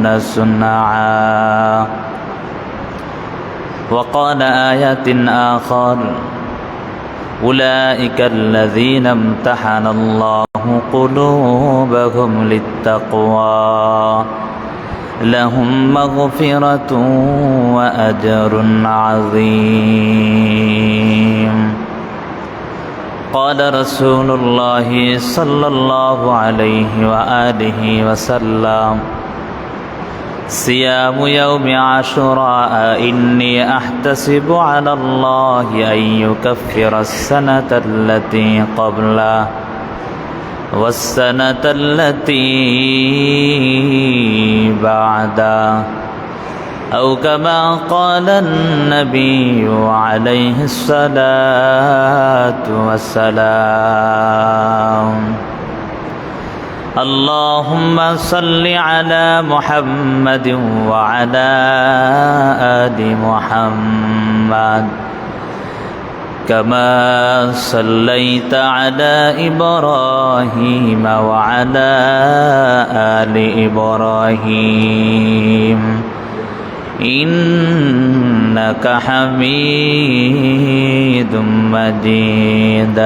يعملون صنعا وقال آيات آخر أولئك الذين امتحن الله قلوبهم للتقوى لهم مغفرة وأجر عظيم قال رسول الله صلى الله عليه وآله وسلم صيام يوم عاشوراء إني أحتسب على الله أن يكفر السنة التي قبله والسنة التي بعده أو كما قال النبي عليه الصلاة والسلام اللهم صل على محمد وعلى آل محمد كما صليت على إبراهيم وعلى آل إبراهيم إنك حميد مجيد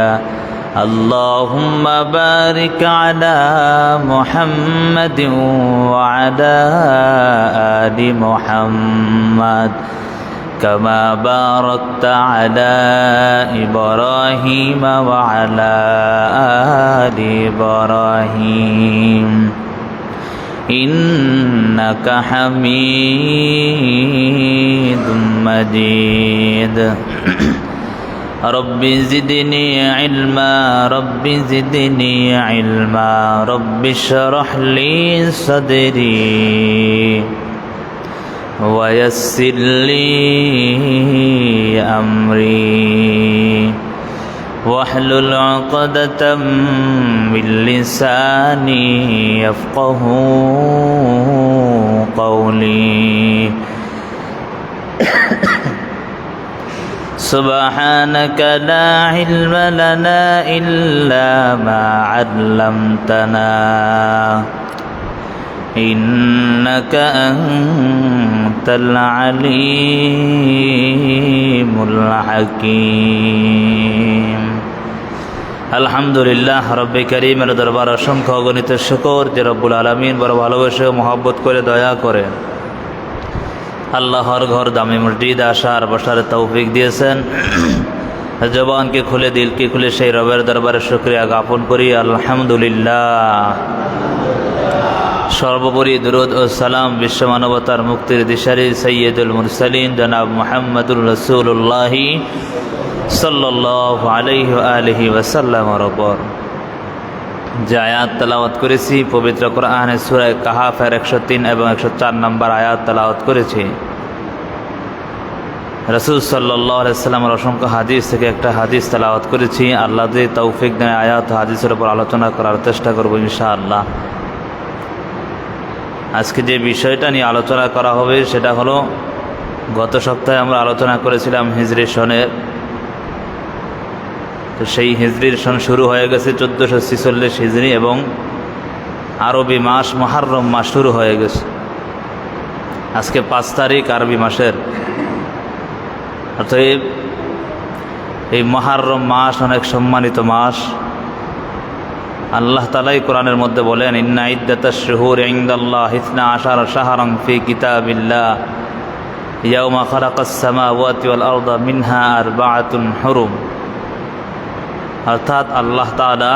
اللهم بارك على محمد وعلى آل محمد كما باركت على إبراهيم وعلى آل إبراهيم إنك حميد مجيد رب زدني علما رب زدني علما رب اشرح لي صدري ويسر لي أمري واحلل عقدة من لساني يفقه قولي سبحانك لا علم لنا إلا ما علمتنا إنك أنت العليم الحكيم আলহামদুলিল্লাহ রব্বে করিমের দরবার অসংখ্য অগণিত শুকর যে রব্বুল আলামিন বড় ভালোবেসে মহব্বত করে দয়া করে আল্লাহর ঘর দামি মসজিদ আসার বসার তৌফিক দিয়েছেন। জবানকে খুলে দিলকে খুলে সেই রবের দরবারে শুকরিয়া জ্ঞাপন করি আলহামদুলিল্লাহ। সর্বোপরি দুরূদ ও সালাম বিশ্ব মানবতার মুক্তির দিশারি সৈয়দুল মুরসালিন জনাব মুহাম্মদুর রাসূলুল্লাহ সাল্লাল্লাহু আলাইহি ওয়া আলিহি ওয়াসাল্লামের উপর যে আয়াত তেলাওয়াত করেছি পবিত্র কোরআনের সূরা কাহাফের 103 এবং 104 নম্বর আয়াত তেলাওয়াত করেছি। রাসূল সাল্লাল্লাহু আলাইহি ওয়াসাল্লামের অসংখ্য হাদিস থেকে একটা হাদিস তেলাওয়াত করেছি। আল্লাহ যদি তৌফিক দেন আয়াত হাদিসের উপর আলোচনা করার চেষ্টা করব ইনশাআল্লাহ। আজকে যে বিষয়টা নিয়ে আলোচনা করা হবে সেটা হলো, গত সপ্তাহে আমরা আলোচনা করেছিলাম হিজরি সনের। তো সেই হিজরির সন শুরু হয়ে গেছে 1446 হিজরি এবং আরবি মাস মুহররম মাস শুরু হয়ে গেছে। আজকে 5 তারিখ আরবি মাসের। অতএব এই মুহররম মাস অনেক সম্মানিত মাস। আল্লাহ তাআলাই কোরআনের মধ্যে বলেন, ইন্না ইদ্দাতাশ শুহুরি ইনদাল্লাহি 12 শাহরান ফি কিতাবিল্লাহ ইয়াওমা খালাকাস সামাওয়াতি ওয়াল আরদা মিনহা আরবাআতুন হুরুম। অর্থাৎ আল্লাহ তাআলা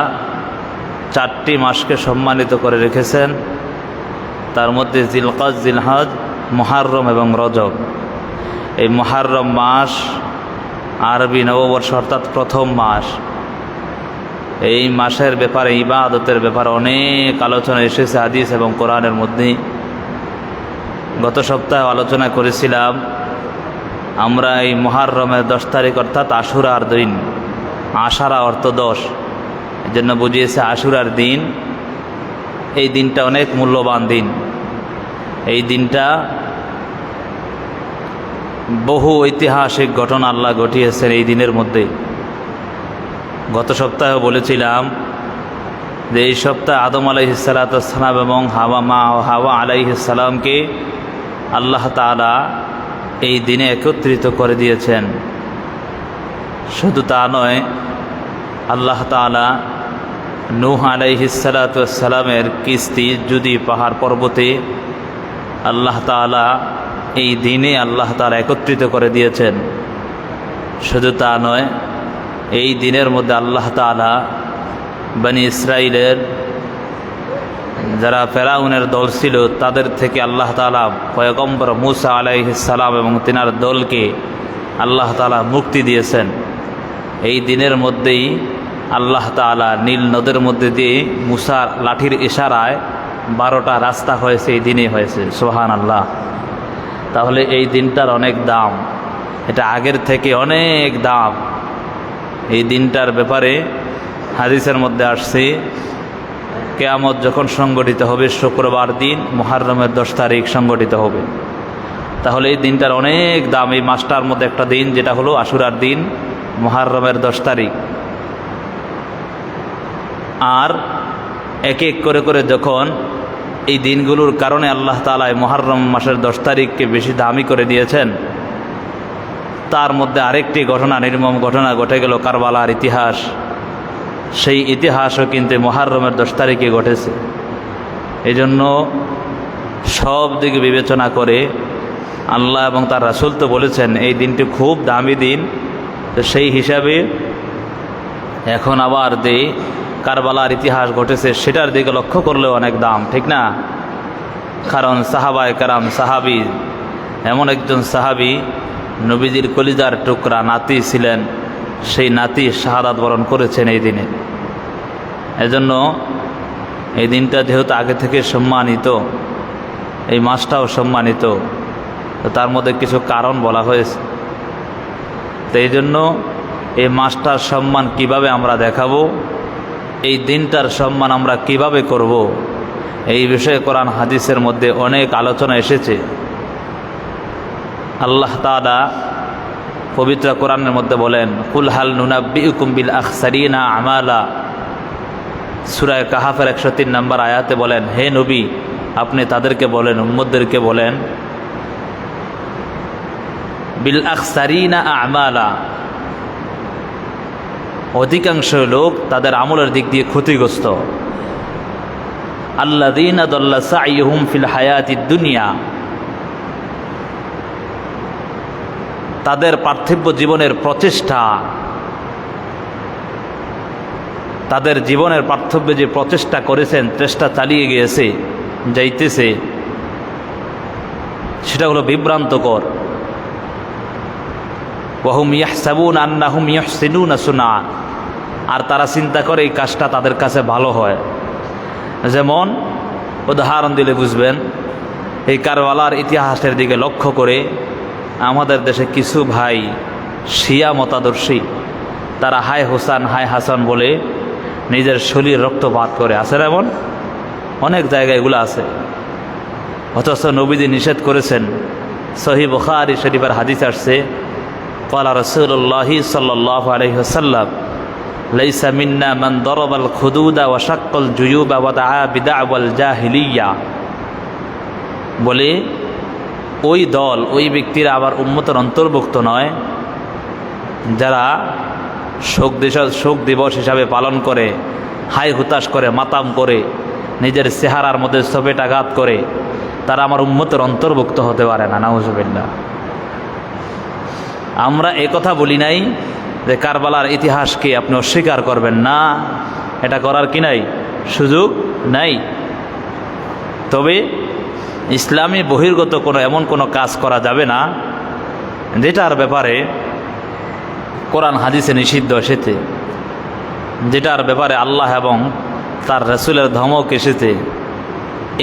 4টি মাসকে সম্মানিত করে রেখেছেন, তার মধ্যে জিলকাদ, জিলহজ, মুহররম এবং রজব। এই মুহররম মাস আরবি নববর্ষ অর্থাৎ প্রথম মাস। এই মাসের ব্যাপারে, ইবাদতের ব্যাপারে অনেক আলোচনা এসেছে হাদিস এবং কোরআনের মধ্যে। গত সপ্তাহে আলোচনা করেছিলাম আমরা এই মুহররমের 10 তারিখ অর্থাৎ আশুরার দিন, আশারা অর্থ 10, এর জন্য বুঝিয়েছে আশুরার দিন। এই দিনটা অনেক মূল্যবান দিন। এই দিনটা বহু ঐতিহাসিক ঘটনা আল্লাহ ঘটিয়েছেন এই দিনের মধ্যে। গত সপ্তাহে বলেছিলাম যে এই সপ্তাহে আদম আলাইহিসসালাম এবং হাওয়া আলাইহিসসালামকে আল্লাহ তাআলা এই দিনে একত্রিত করে দিয়েছেন। শুধু তা নয়, আল্লাহ তাআলা নূহ আলাইহিসসালামের কিস্তি যদি পাহাড় পর্বতে আল্লাহ তাআলা এই দিনে আল্লাহ তাআলা একত্রিত করে দিয়েছেন। শুধু তা নয়, এই দিনের মধ্যে আল্লাহ তাআলা বনি ইসরাইলের যারা ফেরাউনের দল ছিল তাদের থেকে আল্লাহ তাআলা পয়গম্বর মূসা আলাইহিসসালাম এবং তিনার দলকে আল্লাহ তাআলা মুক্তি দিয়েছেন। এই দিনের মধ্যেই আল্লাহ তাআলা নীল নদের মধ্যে দিয়ে মূসার লাঠির ইশারায় 12টা রাস্তা হয়েছে, এই দিনেই হয়েছে। সুবহানাল্লাহ। তাহলে এই দিনটার অনেক দাম, এটা আগের থেকে অনেক দাম। এই দিনটার ব্যাপারে হাদিসের মধ্যে আসছে, কিয়ামত যখন সংগঠিত হবে শুক্রবার দিন মুহররমের 10 তারিখ সংগঠিত হবে। তাহলে এই দিনটার অনেক দাম। এই মাসটার মধ্যে একটা দিন যেটা হলো আশুরার দিন, মুহররমের 10 তারিখ। আর এক এক করে করে যখন এই দিনগুলোর কারণে আল্লাহ তাআলা মুহররম মাসের 10 তারিখকে বেশি দামি করে দিয়েছেন, তার মধ্যে আরেকটি ঘটনা, নির্মম ঘটনা ঘটে গেল, কারবালার ইতিহাস। সেই ইতিহাসও কিন্তু মুহররমের 10 তারিখে ঘটেছে। এই জন্য সব দিকে বিবেচনা করে আল্লাহ এবং তার রাসূল তো বলেছেন এই দিনটি খুব দামি দিন। তো সেই হিসাবে এখন আবার যে কারবালার ইতিহাস ঘটেছে সেটার দিকে লক্ষ্য করলেও অনেক দাম, ঠিক না? কারণ সাহাবায়ে কেরাম, সাহাবী, এমন একজন সাহাবী নবীজির কলিজার টুকরা নাতি ছিলেন, সেই নাতি শাহাদাত বরণ করেছেন এই দিনে। এজন্য এই দিনটা যেহেতু আগে থেকে সম্মানিত, এই মাসটাও সম্মানিত, তো তার মধ্যে কিছু কারণ বলা হয়েছে। তো এই জন্য এই মাসটার সম্মান কিভাবে আমরা দেখাবো, এই দিনটার সম্মান আমরা কিভাবে করব, এই বিষয়ে কোরআন হাদিসের মধ্যে অনেক আলোচনা এসেছে। আল্লাহ তাআলা পবিত্র কোরআনের মধ্যে বলেন, কুল হাল নুনাব্বিউকুম বিল আখসারিনা আমালা। সূরা কাহাফের 103 নম্বর আয়াতে বলেন, হে নবী আপনি তাদেরকে বলেন, উম্মতদেরকে বলেন, বিল আখসারিনা আমালা, অধিকাংশ লোক তাদের আমলের দিক দিয়ে ক্ষতিগ্রস্ত। আল্লাযীনা দাল্লা সাইয়ুহুম ফিল হায়াতিদ দুনিয়া, তাদের পার্থিব জীবনের প্রচেষ্টা, তাদের জীবনের পার্থিব যে প্রচেষ্টা করেছেন, চেষ্টা চালিয়ে গিয়েছে, যাইতেছে, সেটা হলো বিভ্রান্তকর। ওয়াহুম ইয়াহসাবুনা আন্নাহুম ইউহসিনুনা সুনআ, আর তারা চিন্তা করে এই কাজটা তাদের কাছে ভালো হয়। যেমন উদাহরণ দিলে বুঝবেন, এই কারবালার ইতিহাসের দিকে লক্ষ্য করে আমাদের দেশে কিছু ভাই শিয়া মতাদর্শী, তারা হায় হোসেন হায় হাসান বলে নিজের শরীর রক্তপাত করে। আছে না এমন? অনেক জায়গায় এগুলো আছে। অথচ নবীজি নিষেধ করেছেন। সহিহ বুখারী শরীফের হাদিস আসছে, ক্বালা রাসূলুল্লাহি সাল্লাল্লাহু আলাইহি ওয়াসাল্লাম, লাইসা মিন্না মান দারাবাল খুদুদা ওয়া শাক্কাল জুয়ুবা ওয়া দাআ বিদা'ওয়াল জাহিলিয়া। বলে ওই দল, ওই ব্যক্তিরা আবার উম্মতের অন্তর্ভুক্ত নয় যারা শোক দিবস হিসাবে পালন করে, হাই হুতাশ করে, মাতাম করে, নিজের চেহারার মধ্যে সপেটাঘাত করে, তারা আমার উম্মতের অন্তর্ভুক্ত হতে পারে না। নাউজুবিল্লাহ। আমরা কথা বলি নাই যে কারবালার ইতিহাসকে আপনি অস্বীকার করবেন না, এটা করার কি নাই, সুযোগ নাই। তবে ইসলামী বহির্গত এমন কোনো কাজ করা যাবে না যেটার ব্যাপারে কোরআন হাদিসে নিষিদ্ধ এসেছে, যেটার ব্যাপারে আল্লাহ এবং তার রাসূলের ধমক এসেছে।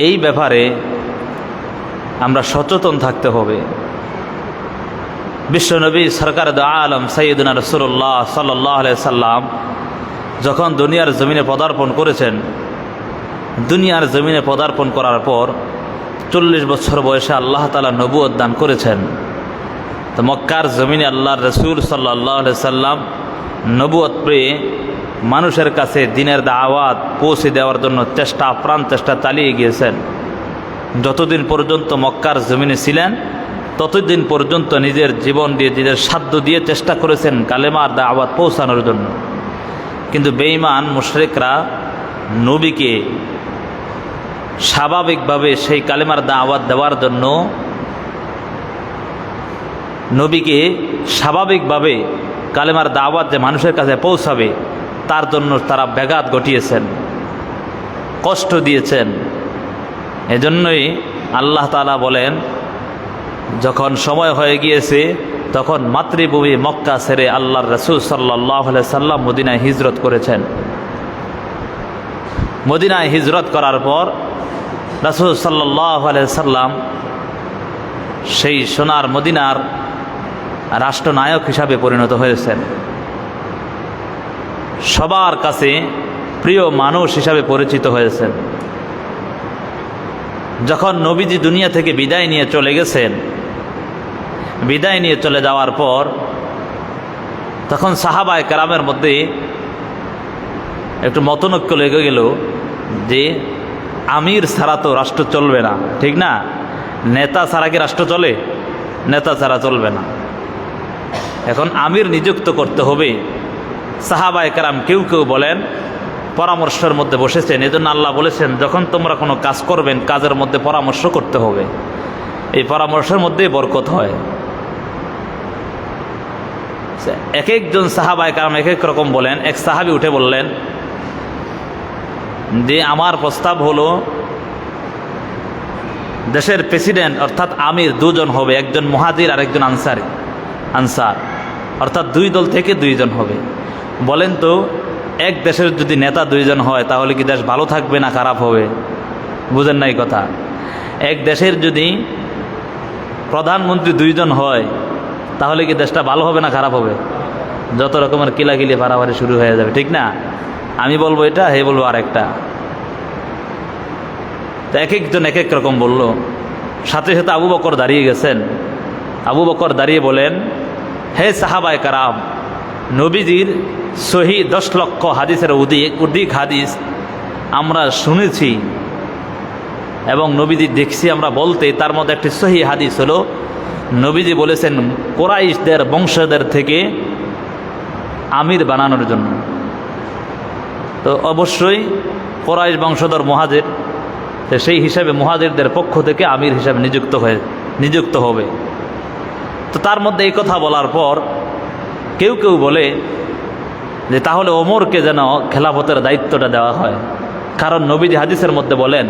এই ব্যাপারে আমরা সচেতন থাকতে হবে। বিশ্বনবী সরকার দু আলম সাইয়্যিদুনা রাসূলুল্লাহ সাল্লাল্লাহু আলাইহি সাল্লাম যখন দুনিয়ার জমিনে পদার্পণ করেছেন, দুনিয়ার জমিনে পদার্পণ করার পর 40 বছর বয়সে আল্লাহ তাআলা নবুয়ত দান করেছেন। তো মক্কার জমিনে আল্লাহর রাসূল সাল্লাল্লাহু আলাইহি সাল্লাম নবুয়ত পেয়ে মানুষের কাছে দ্বীনের দাওয়াত পৌঁছে দেওয়ার জন্য প্রাণ চেষ্টা চালিয়ে গিয়েছেন। যতদিন পর্যন্ত মক্কার জমিনে ছিলেন ততদিন পর্যন্ত নিজের জীবন দিয়ে, নিজের সাধ্য দিয়ে চেষ্টা করেছেন কালেমার দাওয়াত পৌঁছানোর জন্য। কিন্তু বেঈমান মুশরিকরা নবীকে স্বাভাবিকভাবে সেই কালেমার দাওয়াত দেওয়ার জন্য, নবীকে স্বাভাবিকভাবে কালেমার দাওয়াত যে মানুষের কাছে পৌঁছাবে তার জন্য তারা ব্যাঘাত ঘটিয়েছেন, কষ্ট দিয়েছেন। এজন্যই আল্লাহ তাআলা বলেন, যখন সময় হয়ে গিয়েছে তখন মাতৃভূমি মক্কা ছেড়ে আল্লাহর রাসূল সাল্লাল্লাহু আলাইহি সাল্লাম মদিনায় হিজরত করেছেন। মদিনায় হিজরত করার পর রাসূল সাল্লাল্লাহু আলাইহি সাল্লাম সেই সোনার মদিনার রাষ্ট্রনায়ক হিসাবে পরিণত হয়েছেন। সবার কাছে প্রিয় মানুষ হিসাবে পরিচিত হয়েছেন। যখন নবীজি দুনিয়া থেকে বিদায় নিয়ে চলে গেছেন, বিদায় নিয়ে চলে যাওয়ার পর তখন সাহাবায়ে কেরামের মধ্যে একটু মতনৈক্য লেগে গেল যে আমির ছাড়া তো রাষ্ট্র চলবে না, ঠিক না? নেতা ছাড়া কি রাষ্ট্র চলে? নেতা ছাড়া চলবে না। এখন আমির নিযুক্ত করতে হবে। সাহাবায়ে কেরাম কেউ কেউ বলেন, পরামর্শের মধ্যে বসেছেন। এজন্য আল্লাহ বলেছেন, যখন তোমরা কোনো কাজ করবেন কাজের মধ্যে পরামর্শ করতে হবে, এই পরামর্শের মধ্যেই বরকত হয়। এক একজন সাহাবায়ে কেরাম এক এক রকম বলেন। এক সাহাবী উঠে বললেন যে আমার প্রস্তাব হলো দেশের প্রেসিডেন্ট অর্থাৎ আমির দুজন হবে, একজন মুহাজির আর একজন আনসার, অর্থাৎ দুই দল থেকে দুইজন হবে। বলেন তো এক দেশের যদি নেতা দুইজন হয় তাহলে কি দেশ ভালো থাকবে না খারাপ হবে? বুঝেন নাই কথা? এক দেশের যদি প্রধানমন্ত্রী দুইজন হয় তাহলে কি দেশটা ভালো হবে না খারাপ হবে? যত রকমের কিলাকিলি পারাপারি শুরু হয়ে যাবে, ঠিক না? আমি বলবো এটা, হে বলবো আরেকটা। তো এক একজন এক এক রকম বলল। সাথে সাথে আবু বকর দাঁড়িয়ে গেছেন। আবু বকর দাঁড়িয়ে বলেন, হে সাহাবায়ে কেরাম, নবীজির সহি 10 লক্ষ হাদিসের অধিক হাদিস আমরা শুনেছি এবং নবীজি দেখছি আমরা বলতে, তার মধ্যে একটি সহি হাদিস হলো নবীজি বলেছেন কুরাইশদের বংশধর থেকে আমির বানানোর জন্য। তো অবশ্যই কুরাইশ বংশধর মুহাজির, তো সেই হিসাবে মুহাজিরদের পক্ষ থেকে আমির হিসাবে নিযুক্ত হবে। তো তার মধ্যে এই কথা বলার পর কেউ কেউ বলে যে তাহলে ওমরকে যেন খেলাফতের দায়িত্বটা দেওয়া হয়, কারণ নবীজি হাদিসের মধ্যে বলেন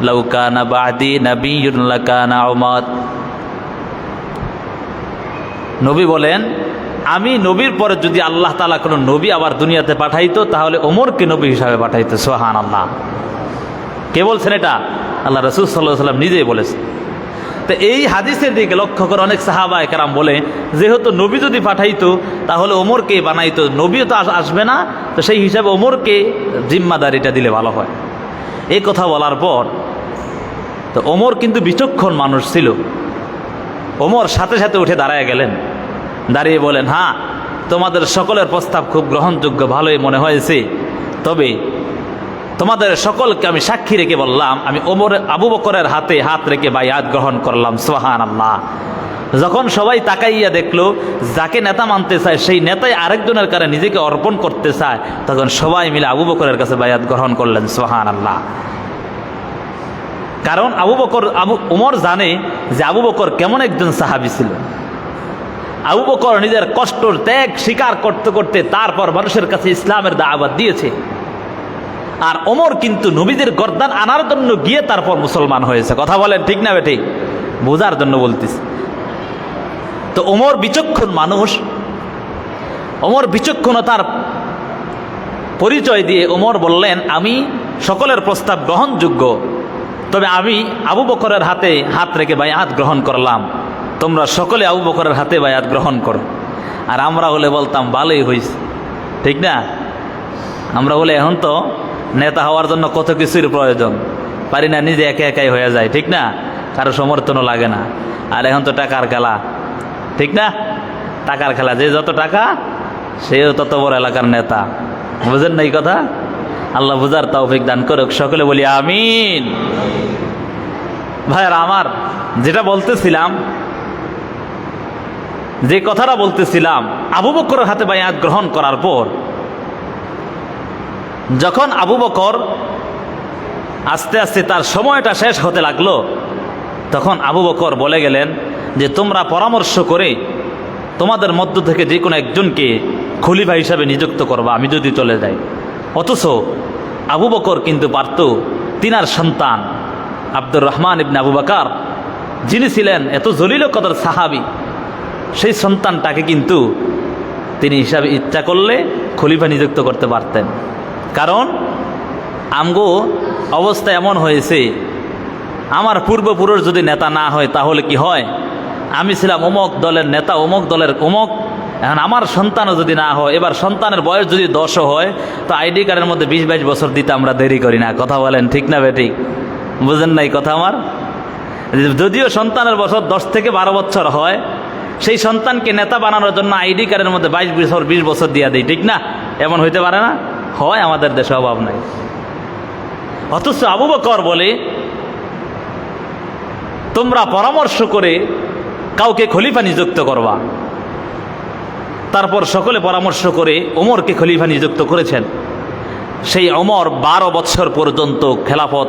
লাউ কানা বাদি নাবিয়্যুন লাকানা উমর। নবী বলেন আমি নবীর পরে যদি আল্লাহ তাআলা কোনো নবী আবার দুনিয়াতে পাঠাইতো তাহলে ওমরকে নবী হিসাবে পাঠাইতো। সুবহানাল্লাহ। কে বলছেন এটা? আল্লাহ রাসূল সাল্লাল্লাহু আলাইহি ওয়াসাল্লাম নিজেই বলেছেন। তো এই হাদিসের দিকে লক্ষ্য করে অনেক সাহাবায়ে কেরাম বলে, যেহেতু নবী যদি পাঠাইতো তাহলে ওমরকে বানাইতো, নবীও তো আসবে না, তো সেই হিসাবে ওমরকে জিম্মাদারিটা দিলে ভালো হয়। এই কথা বলার পর তো ওমর কিন্তু বিচক্ষণ মানুষ ছিল। ওমর সাথে সাথে উঠে দাঁড়ায় গেলেন, দাঁড়িয়ে বলেন, হ্যাঁ তোমাদের সকলের প্রস্তাব খুব গ্রহণযোগ্য, ভালোই মনে হয়েছে, তবে তোমাদের সকলকে আমি সাক্ষী রেখে বললাম আমি আবু বকরের হাতে হাত রেখে বাইআত গ্রহণ করলাম। সুবহানাল্লাহ। যখন সবাই তাকাইয়া দেখলো যাকে নেতা মানতে চায় সেই নেতাই আরেকজনের কাছে নিজেকে অর্পণ করতে চায়, তখন সবাই মিলে আবু বকরের কাছে বাইআত গ্রহণ করলেন। সুবহানাল্লাহ। কারণ ওমর জানে যে আবু বকর কেমন একজন সাহাবী ছিল। আবু বকর নিজের কষ্ট ত্যাগ স্বীকার করতে করতে তারপর মানুষের কাছে ইসলামের দাওয়াত দিয়েছে, আর ওমর কিন্তু নবীদের গর্দান আনার জন্য গিয়ে তারপর মুসলমান হয়েছে। কথা বলেন ঠিক না বেঠিক? বোঝার জন্য বলতেছি। তো ওমর বিচক্ষণ মানুষ। ওমর বিচক্ষণতার পরিচয় দিয়ে ওমর বললেন আমি সকলের প্রস্তাব গ্রহণযোগ্য, তবে আমি আবু বকরের হাতে হাত রেখে বাইআত গ্রহণ করলাম, তোমরা সকলে আবু বকরের হাতে বাইআত গ্রহণ করো। আর আমরা হলে বলতাম ভালোই হয়েছে, ঠিক না? আমরা বলে এখন তো নেতা হওয়ার জন্য কত কিছুর প্রয়োজন, পারি না, নিজে একে একাই হয়ে যায়, ঠিক না? কারো সমর্থনও লাগে না। আর এখন তো টাকার খেলা, ঠিক না? টাকার খেলা, যে যত টাকা সেও তত বড় এলাকার নেতা। বুঝেন না এই কথা? আল্লাহ বুঝার তৌফিক দান করুক, সকলে বলি আমিন। ভাইয়ারা আমার, যেটা বলতেছিলাম, যে কথাটা বলতেছিলাম, আবু বকরের হাতে বায়াত গ্রহণ করার পর যখন আবু বকর আস্তে আস্তে তার সময়টা শেষ হতে লাগলো, তখন আবু বকর বলে গেলেন যে তোমরা পরামর্শ করে তোমাদের মধ্য থেকে যে কোনো একজনকে খলিফা হিসাবে নিযুক্ত করবা আমি যদি চলে যাই। অথচ আবু বকর কিন্তু পারত তিনার সন্তান আব্দুর রহমান ইবনে আবু বকর, যিনি ছিলেন এত জলিল কদর সাহাবী, সেই সন্তানটাকে কিন্তু তিনি হিসাবে ইচ্ছা করলে খলিফা নিযুক্ত করতে পারতেন। কারণ আমগো অবস্থা এমন হয়েছে, আমার পূর্বপুরুষ যদি নেতা না হয় তাহলে কি হয়, আমি ছিলাম অমুক দলের নেতা, অমুক দলের অমুক, এখন আমার সন্তানও যদি না হয়, এবার সন্তানের বয়স যদি 10ও হয়, তো আইডি কার্ডের মধ্যে 20-22 বছর দিতে আমরা দেরি করি না। কথা বলেন ঠিক না বেঠিক? বুঝেন নাই কথা আমার? যদিও সন্তানের বছর 10 থেকে 12 বছর হয়, সেই সন্তানকে নেতা বানানোর জন্য আইডি কার্ডের মধ্যে 22 বছর 20 বছর দিয়ে দিই, ঠিক না? এমন হইতে পারে না? হয়, আমাদের দেশে অভাব নাই। অথচ আবু বকর বলে তোমরা পরামর্শ করে কাউকে খলিফা নিযুক্ত করবা। তারপর সকলে পরামর্শ করে ওমরকে খলিফা নিযুক্ত করেছেন। সেই ওমর 12 বছর পর্যন্ত খেলাফত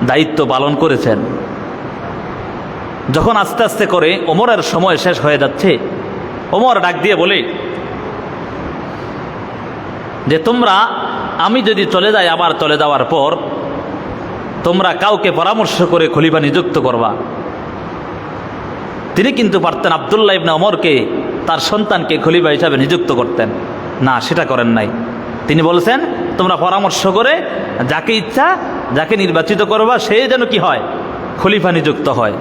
দায়িত্ব পালন করেছেন। যখন আস্তে আস্তে করে ওমরের সময় শেষ হয়ে যাচ্ছে, ওমর ডাক দিয়ে বলে যে তোমরা, আমি যদি চলে যাই, আবার চলে যাওয়ার পর তোমরা কাউকে পরামর্শ করে খলিফা নিযুক্ত করবা। তিনি কিন্তু পারতেন আব্দুল্লাহ ইবনে ওমরকে, তার সন্তানকে খলিফা হিসাবে নিযুক্ত করতেন, না সেটা করেন নাই। তিনি বলছেন তোমরা পরামর্শ করে যাকে ইচ্ছা, যাকে নির্বাচিত করবা, সে যেন কি হয়, খলিফা নিযুক্ত হয়।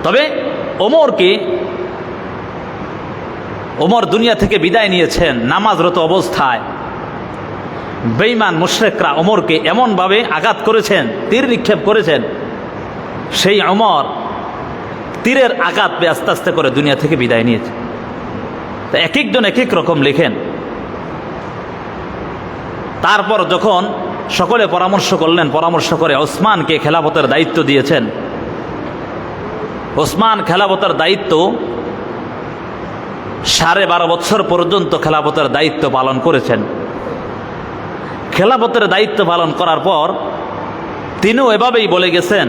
তবে ওমর দুনিয়া থেকে বিদায় নিয়েছেন নামাজরত অবস্থায়। বেঈমান মুশরিকরা ওমরকে এমনভাবে আঘাত করেছেন, তীর নিক্ষেপ করেছেন, সেই ওমর তীরের আঘাত পেয়ে আস্তে আস্তে করে দুনিয়া থেকে বিদায় নিয়েছে। তো এক একজন এক এক রকম লেখেন। তারপর যখন সকলে পরামর্শ করলেন, পরামর্শ করে ওসমানকে খেলাফতের দায়িত্ব দিয়েছেন। ওসমান খেলাফতের দায়িত্ব 12.5 বছর পর্যন্ত খেলাফতের দায়িত্ব পালন করেছেন। খেলাফতের দায়িত্ব পালন করার পর তিনিও এভাবেই বলে গেছেন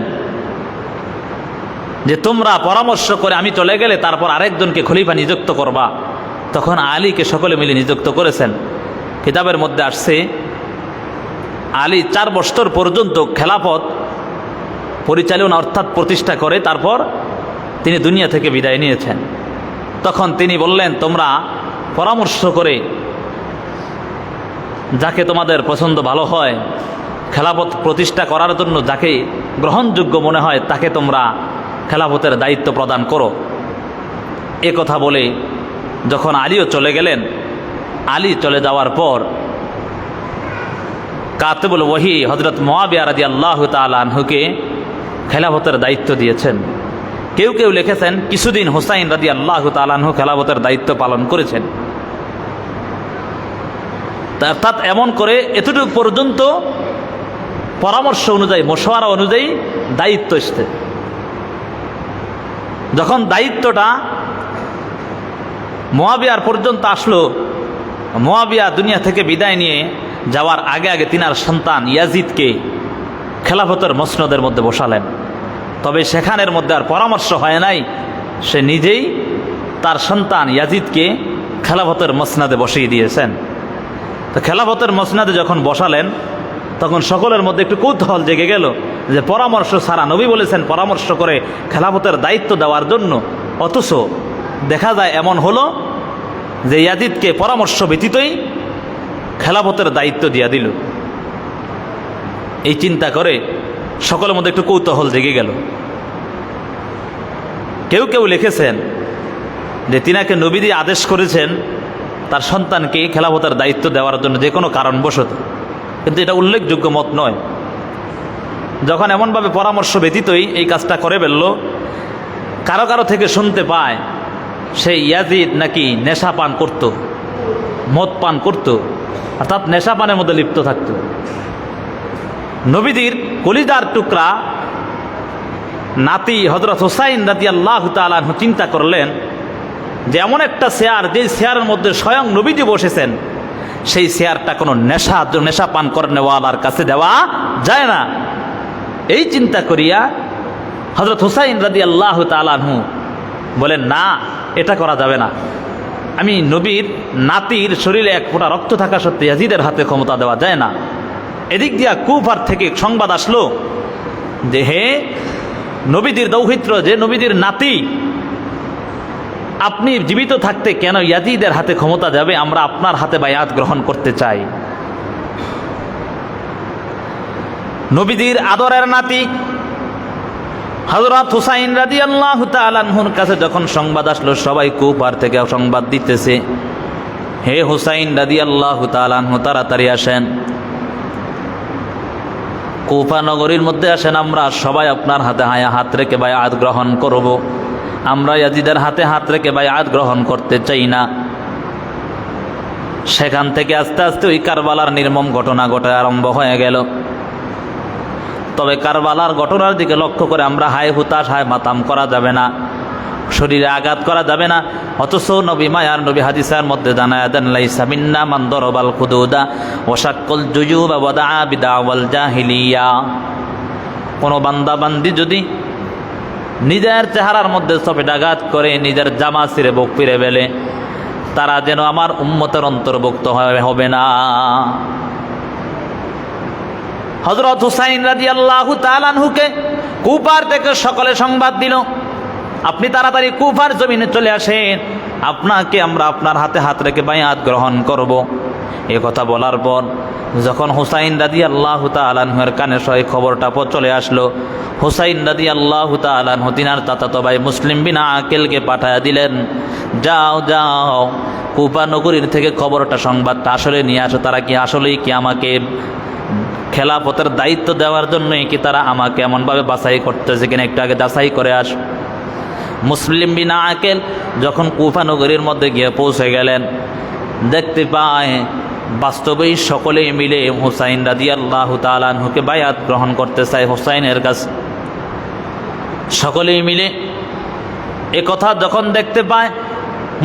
যে তোমরা পরামর্শ করে আমি চলে গেলে তারপর আরেকজনকে খলিফা নিযুক্ত করবা। তখন আলীকে সকলে মিলে নিযুক্ত করেছেন। কিতাবের মধ্যে আসছে আলী 4 বছর পর্যন্ত খেলাফত পরিচালনা অর্থাৎ প্রতিষ্ঠা করে তারপর তিনি দুনিয়া থেকে বিদায় নিয়েছেন। তখন তিনি বললেন তোমরা পরামর্শ করে যাকে তোমাদের পছন্দ ভালো হয়, খেলাফত প্রতিষ্ঠা করার জন্য যাকে গ্রহণযোগ্য মনে হয় তাকে তোমরা খেলাফতের দায়িত্ব প্রদান করো। এ কথা বলে যখন আলীও চলে গেলেন, আলী চলে যাওয়ার পর কাতিবুল ওয়াহি হযরত মুআবিয়া রাদিয়াল্লাহু তাআলা আনহুকে খেলাফতের দায়িত্ব দিয়েছেন। কেউ কেউ লিখেছেন কিছুদিন হুসাইন রাদিয়াল্লাহু তাআলা আনহু খেলাফতের দায়িত্ব পালন করেছেন। অর্থাৎ এমন করে এতটুকু পর্যন্ত পরামর্শ অনুযায়ী, মশওয়ারা অনুযায়ী দায়িত্ব এসছে। যখন দায়িত্বটা মুআবিয়ার পর্যন্ত আসলো, মুআবিয়া দুনিয়া থেকে বিদায় নিয়ে যাওয়ার আগে আগে তিনার সন্তান ইয়াজিদকে খেলাফতের মসনদের মধ্যে বসালেন। তবে সেখানের মধ্যে আর পরামর্শ হয় নাই, সে নিজেই তার সন্তান ইয়াজিদকে খেলাফতের মসনদে বসিয়ে দিয়েছেন। তো খেলাফতের মসনদে যখন বসালেন তখন সকলের মধ্যে একটু কৌতূহল জেগে গেল যে পরামর্শ ছাড়া, নবী বলেছেন পরামর্শ করে খেলাফতের দায়িত্ব দেওয়ার জন্য, অথচ দেখা যায় এমন হলো যে ইয়াজিদকে পরামর্শ ব্যতীতই খেলাফতের দায়িত্ব দিয়া দিল। এই চিন্তা করে সকলের মধ্যে একটু কৌতূহল জেগে গেল। কেউ কেউ লিখেছেন যে তিনাকে নবী দিয়ে আদেশ করেছেন তার সন্তানকে খেলাফতের দায়িত্ব দেওয়ার জন্য যে কোনো কারণবশত, কিন্তু এটা উল্লেখযোগ্য মত নয়। যখন এমনভাবে পরামর্শ ব্যতীতই এই কাজটা করে ফেলল, কারো কারো থেকে শুনতে পায় সেই ইয়াজিদ নাকি নেশা পান করত, মদ পান করত, অর্থাৎ নেশা পানের মধ্যে লিপ্ত থাকত। নবীজির কলিজার টুকরা নাতি হযরত হুসাইন রাদিয়াল্লাহু তাআলা আনহু চিন্তা করলেন যে এমন একটা চেয়ার, যে চেয়ারের মধ্যে স্বয়ং নবীজি বসেছেন, সেই চেয়ারটা কোনো নেশা পান করেনেওয়ালার কাছে দেওয়া যায় না। এই চিন্তা করিয়া হযরত হুসাইন রাদিয়াল্লাহু তাআলা আনহু বলেন, না, এটা করা যাবে না। আমি নবীর নাতির শরীরে এক ফোঁটা রক্ত থাকা সত্ত্বে ইয়াজিদের হাতে ক্ষমতা দেওয়া যায় না। এদিক দিয়া কুফার থেকে সংবাদ আসলো যে হে নবীদের দৌহিত্র, যে নবীদের নাতি, আপনি জীবিত থাকতে কেন ইয়াজিদের হাতে ক্ষমতা যাবে? আমরা আপনার হাতে বায়াত গ্রহণ করতে চাই। নবীদের আদরের নাতি হযরত হুসাইন রাদিয়াল্লাহু তাআলা আনহুর কাছে যখন সংবাদ আসলো, সবাই কুফার থেকে সংবাদ দিতেছে, হে হুসাইন রাদিয়াল্লাহু তাআলা আনহু, তাড়াতাড়ি আসেন, কুফা নগরীর মধ্যে আসেন, আমরা সবাই আপনার হাতে হাত রেখে বায়াত গ্রহণ করব। আমরা ইয়াজিদের হাতে হাত রেখে বায়াত গ্রহণ করতে চাই না। সেখান থেকে আস্তে আস্তে ওই কারবালার নির্মম ঘটনা ঘটে আরম্ভ হয়ে গেল। তবে কারবালার ঘটনার দিকে লক্ষ্য করে আমরা হায় হুতাশ, হায় মাতাম করা যাবে না, শরীরে আঘাত করা যাবে না। অথচ নবী মায়ার নবী হাদিসের মধ্যে জানায়া দেন, লাইসা মিন্না মান দরবাল খুদুদা ওয়া শাক্কাল জুজুবা ওয়া দাআ বিদাওয়াল জাহিলিয়া। কোনো বান্দা বান্দি যদি নিজের চেহারার মধ্যে সফেদাঘাত করে নিজের জামা ছিঁড়ে বুক ফিরে ফেলে, তারা যেন আমার উম্মতের অন্তর্ভুক্ত হবে না। হযরত হুসাইন রাদিয়াল্লাহু তাআলা আনহুকে কুফার থেকে সকলে সংবাদ দিল, আপনি তাড়াতাড়ি কুফার জমিনে চলে আসেন, আপনাকে আমরা আপনার হাতে হাত রেখে বায়াত গ্রহণ করব। এ কথা বলার পর যখন হুসাইন রাদিয়াল্লাহু তাআলা আনহুর কানে সই খবরটা চলে আসলো, হুসাইন রাদিয়াল্লাহু তাআলা আনহু তিনার চাচাতো ভাই মুসলিম বিন আকিলকে পাঠায়া দিলেন, যাও যাও কুফা নগরীর থেকে খবরটা, সংবাদটা আসলে নিয়ে আসো। তারা কি আসলেই কি আমাকে খেলাফতের দায়িত্ব দেওয়ার জন্যই কি তারা আমাকে এমনভাবে বাছাই করতেছে কিনা, একটু আগে যাচাই করে আস। মুসলিম বিন আকিল যখন কুফা নগরীর মধ্যে গিয়ে পৌঁছে গেলেন, দেখতে পায় বাস্তবেই সকলেই মিলে হুসাইন রাদিয়াল্লাহু তাআলা আনহুকে বায়াত গ্রহণ করতে চায় হুসাইনের কাছে। সকলেই মিলে এ কথা যখন দেখতে পায়,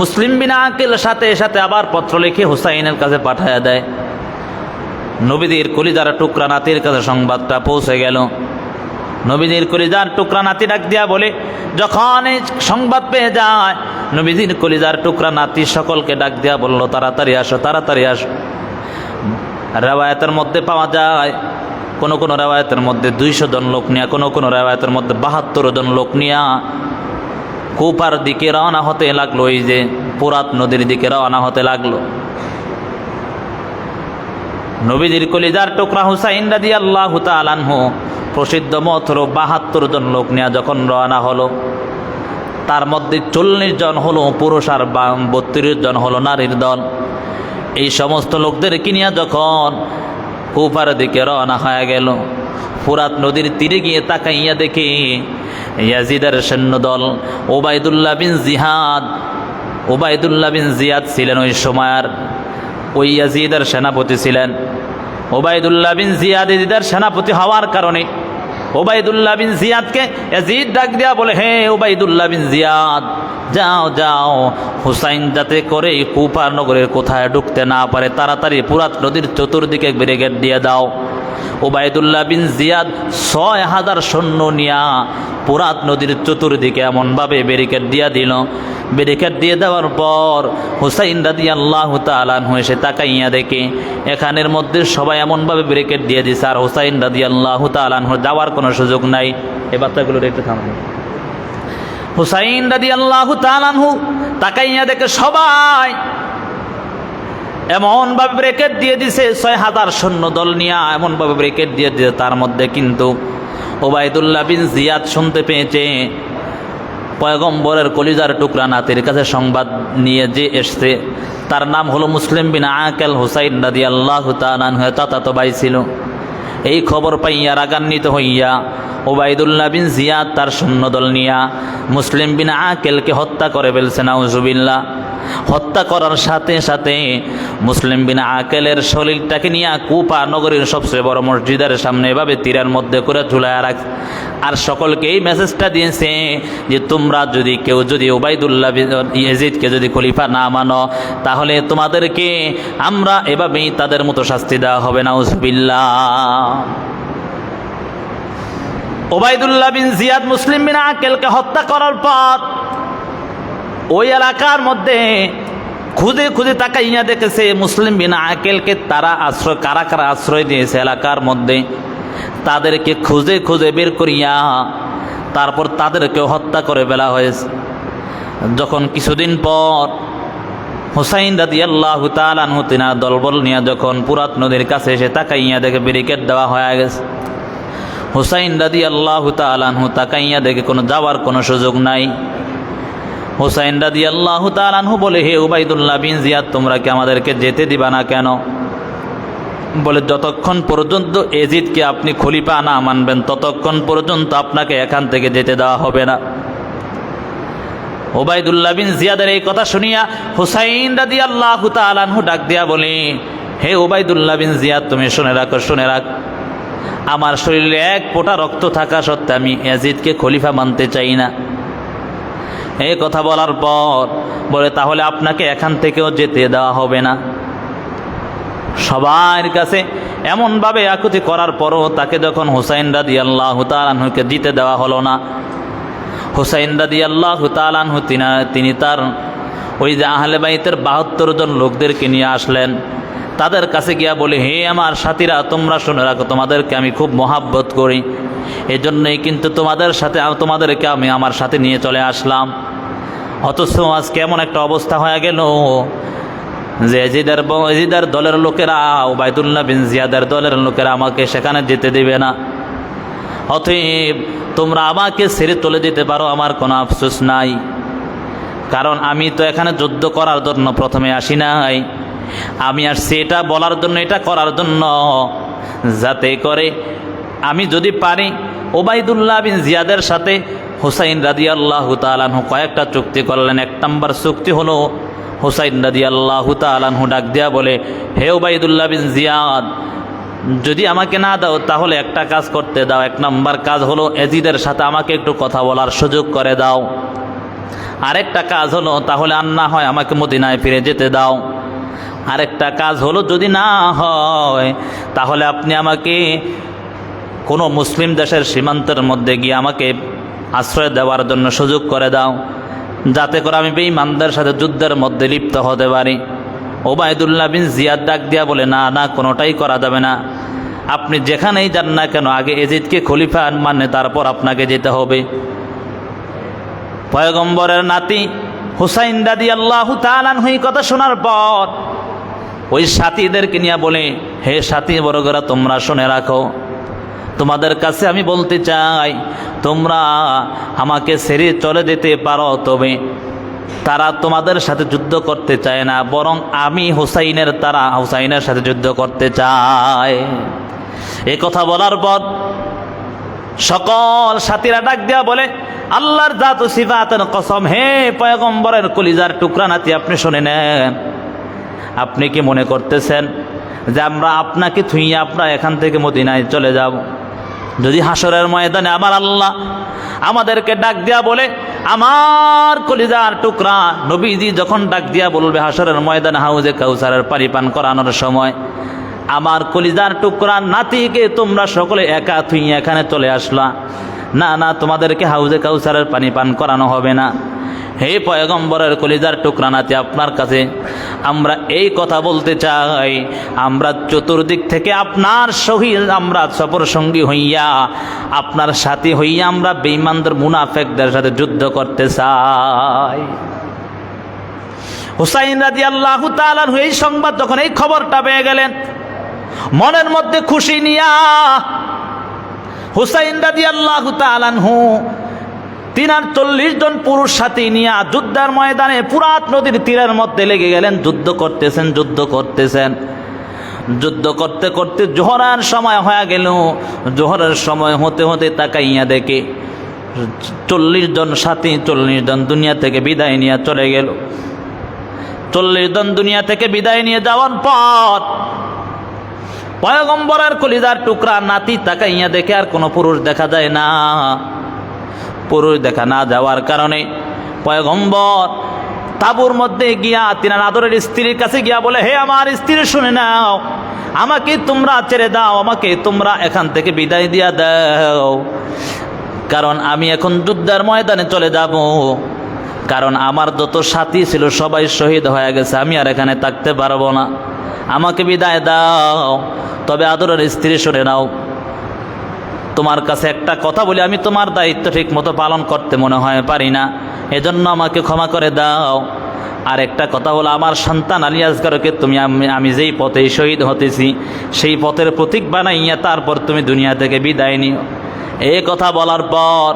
মুসলিম বিন আকিল সাথে সাথে আবার পত্র লিখে হুসাইনের কাছে পাঠায়া দেয়। নবীদের কলিজার টুকরা নাতির কাছে সংবাদটা পৌঁছে গেল। নবীদের কলিজার টুকরা নাতি ডাক দিয়া বলে, যখন এই সংবাদ পেয়ে যায়, নবীদের কলিজার টুকরা নাতি সকলকে ডাক দিয়া বলল, তাড়াতাড়ি আসো, তাড়াতাড়ি আসো। রেওয়ায়াতের মধ্যে পাওয়া যায়, কোন কোন রেওয়ায়াতের মধ্যে 200 জন লোক নিয়ে, কোন কোন রেওয়ায়াতের মধ্যে 72 জন লোক নিয়ে কুফার দিকে রওনা হতে লাগলো। এই যে ফুরাত নদীর দিকে রওনা হতে লাগলো। নবীদের কলিজার টুকরা হুসাইন রাদিয়াল্লাহু তাআলা আনহু প্রসিদ্ধ মত হলো 72 জন লোক নিয়ে যখন রওনা হলো, তার মধ্যে 40 জন হলো পুরুষ আর 32 জন হলো নারীর দল। এই সমস্ত লোকদেরকে নিয়ে যখন কুফার দিকে রওনা হয়ে গেল, ফুরাত নদীর তীরে গিয়ে তাকাইয়া দেখে ইয়াজিদের সৈন্য দল ওবায়দুল্লাহ বিন জিয়াদ ছিলেন ওই সময়ের, ওই ইয়াজিদের সেনাপতি ছিলেন। ওবায়দুল্লাহ বিন জিয়াদ ইয়াজিদের সেনাপতি হওয়ার কারণে ওবায়দুল্লাহ বিন জিয়াদকে ইয়াজিদ ডাক দিয়া বলে, হে ওবায়দুল্লাহ বিন জিয়াদ, যাও যাও, হুসাইন যাতে করে কুফা নগরের কোথায় ঢুকতে না পারে, তাড়াতাড়ি ফুরাত নদীর চতুর্দিকে ব্যারিকেড দিয়ে দাও। ওবায়দুল্লাহ বিন জিয়াদ 6000 সৈন্য নিয়া ফুরাত নদীর চতুর্দিকে এমনভাবে ব্যারিকেড দিয়া দিল। ব্যারিকেড দিয়ে দেওয়ার পর হুসাইন রাদিয়াল্লাহু তাআলা আনহু এসে তাকাইয়া দেখে এখানের মধ্যে সবাই এমনভাবে ব্যারিকেড দিয়ে দিছে, আর হুসাইন রাদিয়াল্লাহু তাআলা আনহু যাওয়ার কোনো সুযোগ নাই। এই বাচ্চাগুলো একটু থামানো। হুসাইন রাদিয়াল্লাহু তাআলা আনহু তাকাইয়া দেখে সবাই এমনভাবে ব্যারিকেড দিয়ে দিছে, 6000 সৈন্য দল নিয়ে এমনভাবে ব্যারিকেড দিয়ে দিছে। তার মধ্যে কিন্তু ওবায়দুল্লাহ বিন জিয়াদ শুনতে পেয়েছে পয়গম্বরের কলিজার টুকরা নাতির কাছে সংবাদ নিয়ে যে এসছে, তার নাম হলো মুসলিম বিন আকিল, হুসাইন রাদিয়াল্লাহু তাআলা আনহু চাচাতো ভাই ছিল। এই খবর পাইয়া রাগান্বিত হইয়া ওবায়দুল্লাহ বিন জিয়াদ তার সৈন্যদল নিয়া মুসলিম বিন আকিলকে হত্যা করে ফেলছে, নাউজুবিল্লাহ। হত্যা করার সাথে সাথে মুসলিম বিন আকেলের শরীরটাকে নিয়ে কুফা নগরীর সবচেয়ে বড় মসজিদের সামনে এভাবে তীরের মধ্যে করে ঝুলায় রাখ, আর সকলকে এই মেসেজটা দিয়েছে যে তোমরা যদি কেউ যদি উবাইদুল্লাহ বিন ইয়াজিদকে যদি খলিফা না মানো তাহলে তোমাদেরকে আমরা এভাবেই তাদের মতো শাস্তি দেওয়া হবে, নাউজুবিল্লাহ। উবাইদুল্লাহ বিন জিয়াদ মুসলিম বিন আকেলকে হত্যা করার পর ওই এলাকার মধ্যে খুঁজে খুঁজে তাকাইয়া দেখেছে মুসলিম বিন আকেলকে তারা আশ্রয়, কারা কারা আশ্রয় দিয়েছে এলাকার মধ্যে, তাদেরকে খুঁজে খুঁজে বের করিয়া তারপর তাদেরকে হত্যা করে ফেলা হয়েছে। যখন কিছুদিন পর হুসাইন রাদিয়াল্লাহু তাআলা আনহু তিনার দলবল নিয়ে যখন ফুরাত নদীর কাছে এসে তাকাইয়া দেখে ব্যারিকেড দেওয়া হয়ে গেছে, হুসাইন রাদিয়াল্লাহু তাআলা আনহু তাকাইয়া দেখে কোনো যাওয়ার কোনো সুযোগ নাই। হুসাইন রাদিয়াল্লাহু তাআলা আনহু বলে, হে উবাইদুল্লাহ বিন জিয়াদ, তোমরা কি আমাদেরকে যেতে দিবা না কেন? বলে, যতক্ষণ পর্যন্ত ইয়াজিদকে আপনি খলিফা না মানবেন ততক্ষণ পর্যন্ত আপনাকে এখান থেকে যেতে দেওয়া হবে না। উবাইদুল্লাহ বিন জিয়াদের এই কথা শুনিয়া হুসাইন রাদিয়াল্লাহু তাআলা আনহু ডাক দিয়া বলে, হে উবাইদুল্লাহ বিন জিয়াদ, তুমি শুনে রাখো, শুনে রাখ, আমার শরীরে এক ফোঁটা রক্ত থাকা সত্ত্বে আমি ইয়াজিদকে খলিফা মানতে চাই না। এই কথা বলার পর বলে, তাহলে আপনাকে এখান থেকেও যেতে দেওয়া হবে না। সবার কাছে এমনভাবে আকুতি করার পরও তাকে যখন হুসাইন রাদিয়াল্লাহু তাআলা আনহুকে দিতে দেওয়া হলো না, হুসাইন রাদিয়াল্লাহু তাআলা আনহু তিনি তার ওই যে আহলে বাইতের 72 জন লোকদেরকে নিয়ে আসলেন। তাদের কাছে গিয়া বলে, হে আমার সাথীরা, তোমরা শুনে রাখো, তোমাদেরকে আমি খুব মহাব্বত করি, এজন্যই কিন্তু তোমাদেরকে আমি আমার সাথে নিয়ে চলে আসলাম। অথচ আজকে এমন একটা অবস্থা হয়ে গেল যে ইয়াজিদের দলের লোকেরা, উবাইদুল্লাহ বিন জিয়াদের দলের লোকেরা আমাকে সেখানে যেতে দেবে না। অতএব তোমরা আমাকে ছেড়ে চলে যেতে পারো, আমার কোনো আফসোস নাই, কারণ আমি তো এখানে যুদ্ধ করার জন্য প্রথমে আসি নাই, আমি আসছি এটা বলার জন্য, এটা করার জন্য, যাতে করে আমি যদি পারি উবাইদুল্লাহ বিন জিয়াদের সাথে হুসাইন রাদিয়াল্লাহু তাআলা আনহু কয়েকটা চুক্তি করলেন। 1 নম্বর চুক্তি হলো, হুসাইন রাদিয়াল্লাহু তাআলা আনহু ডাক দিয়া বলে, হে উবাইদুল্লাহ বিন জিয়াদ, যদি আমাকে না দাও তাহলে একটা কাজ করতে দাও। 1 নম্বর কাজ হলো ইয়াজিদের সাথে আমাকে একটু কথা বলার সুযোগ করে দাও। আরেকটা কাজ হলো, তাহলে আর না হয় আমাকে মদিনায় ফিরে যেতে দাও। আরেকটা কাজ হলো, যদি না হয় তাহলে আপনি আমাকে কোনো মুসলিম দেশের সীমান্তের মধ্যে গিয়ে আমাকে আশ্রয় দেওয়ার জন্য সুযোগ করে দাও, যাতে করে আমি বেঈমানদের সাথে যুদ্ধের মধ্যে লিপ্ত হতে পারি। উবাইদুল্লাহ বিন জিয়াদ ডাক দিয়া বলে, না না, কোনোটাই করা যাবে না, আপনি যেখানেই যান না কেন আগে ইয়াজিদকে খলিফা মানে তারপর আপনাকে যেতে হবে। পয়গম্বরের নাতি হুসাইন রাদিয়াল্লাহু তাআলা আনহু এই কথা শোনার পর ওই সাথীদেরকে নিয়ে বলে, হে সাথী বর্গরা, তোমরা শুনে রাখো, তোমাদের কাছে আমি বলতে চাই, তোমরা আমাকে ছেড়ে চলে যেতে পারো, তবে তারা তোমাদের সাথে যুদ্ধ করতে চায় না, বরং আমি হুসাইনের সাথে যুদ্ধ করতে চাই। এই কথা বলার পর সকল সাথীরা ডাক দেয়া বলে, আল্লাহর জাত ও সিফাতের কসম, হে পয়গম্বরের কলিজার টুকরা নাতি, আপনি শুনে নেন, আপনি কি মনে করতেছেন যে আমরা আপনাকে থুইয়ে আপনারা এখান থেকে মদিনায় চলে যাব? যদি হাসরের ময়দানে আমার আল্লাহ আমাদেরকে ডাক দিয়া বলে, আমার কলিজার টুকরা নবীজি যখন ডাক দিয়া বলবে হাসরের ময়দানে হাউজে কাউসারের পানি পান করানোর সময়, আমার কলিজার টুকরা নাতিকে তোমরা সকলে একা থুইয়ে এখানে চলে আসলা, না না, তোমাদেরকে হাউজে কাউসারের পানি পান করানো হবে না। হে পয়গম্বরের কলিজার টুকরা নাতি, আপনার কাছে আমরা এই কথা বলতে চাই, আমরা চতুর্দিক থেকে আপনার সহিত আমরা সফর সঙ্গী হইয়া, আপনার সাথী হইয়া আমরা বেঈমানদের মুনাফিকদের সাথে যুদ্ধ করতে চাই। হুসাইন রাদিয়াল্লাহু তাআলা আনহু এই সংবাদ যখন, এই খবরটা পেয়ে গেলেন, মনের মধ্যে খুশি নিয়া হুসাইন রাদিয়াল্লাহু তাআলা আনহু 40 জন পুরুষ সাথী নিয়ে যুদ্ধের ময়দানে ফুরাত নদীর তীরের মধ্যে লেগে গেলেন। যুদ্ধ করতেছেন যুদ্ধ করতে করতে জোহরের সময় হয়ে গেল। জোহরের সময় হতে হতে তাকাইয়া দেখে 40 জন সাথী 40 জন দুনিয়া থেকে বিদায় নিয়ে চলে গেল। 40 দিন দুনিয়া থেকে বিদায় নিয়ে যাওয়ার পর পয়গম্বরের কলিজার টুকরা নাতি তাকাইয়া দেখে আর কোনো পুরুষ দেখা যায় না। পুরুষ দেখা না যাওয়ার কারণে পয়গম্বর তাঁবুর মধ্যে গিয়া তিনার আদরের স্ত্রীর কাছে গিয়া বলে, হে আমার স্ত্রী শুনে নাও, আমাকে তোমরা ছেড়ে দাও, আমাকে তোমরা এখান থেকে বিদায় দিয়া দাও, কারণ আমি এখন যুদ্ধের ময়দানে চলে যাব। কারণ আমার যত সাথী ছিল সবাই শহীদ হয়ে গেছে, আমি আর এখানে থাকতে পারবো না, আমাকে বিদায় দাও। তবে আদরের স্ত্রী শুনে নাও, তোমার কাছে একটা কথা বলি, আমি তোমার দায়িত্ব ঠিক মতো পালন করতে মনে হয় পারি না, এজন্য আমাকে ক্ষমা করে দাও। আর একটা কথা হলো, আমার সন্তান আলী আসগরকে তুমি আমি যেই পথে শহীদ হতেছি সেই পথের প্রতীক বানাইয়া তারপর তুমি দুনিয়া থেকে বিদায় নিও। এই কথা বলার পর